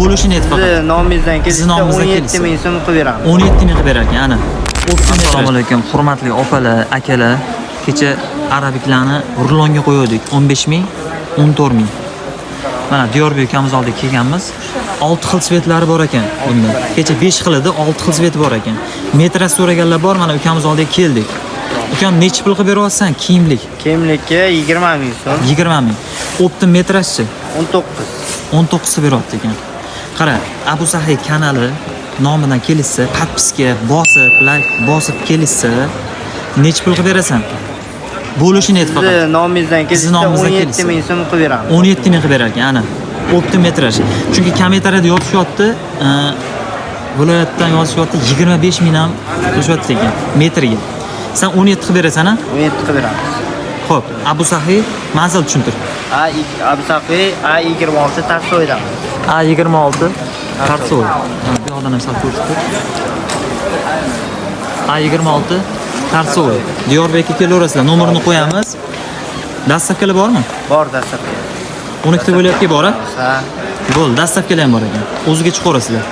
Bo'lishini ayt faqat. Siz nomingizdan kelsa 17 ming so'm qilib beramiz. 17 ming qilib berar ekan, ana. Assalomu alaykum, hurmatli opalar, akalar. Kecha arabiklarni rulonga qo'ydik. 15 ming, 14 ming. Mana Diyorbek ukamiz oldiga kelganmiz. 6 xil svetlari bor ekan bunda. Kecha 5 xil edi, 6 xil svet bor ekan. Metraj so'raganlar bor, mana ukamiz oldiga keldik. Ukam necha pul qilib beryapsan kiyimlik? Kiyimlikka 20 ming so'm. 20 ming. Optim metrajchi 19. 19 ta beryapti ekan. Qara, Abu Sahiy kanali nomidan kelishsa, podpiska bosib, like bosib kelishsa, necha pul qilib berasan? Bo'lishini ayt faqat. Siz nomingizdan kelsa 17 ming so'm qilib beramiz. 17 ming qilib berar ekan, ana. Optim metraj. Chunki kommentariyada yozishyapti, viloyatdan yozishyapti 25 ming ham qilishyapti ekan metriga. Sen 17 qilib berasan, a? 17 qilib beramiz. Xo'p, Abu Sahiy manzil tushuntir. Abu Sahiy A26 Tarsoydamiz. A26 Tarsoy. Bu yoqdan ham sal ko'rsatib. A26 Tarsoy. Diyorbekka kelaverasizlar, nomerini qo'yamiz. Dastavkalar bormi? Bor dastavka. 12 ta bo'lyapti bor-a? Ha. Bo'ldi, dastavkalar ham bor ekan. O'ziga chiqaverasizlar.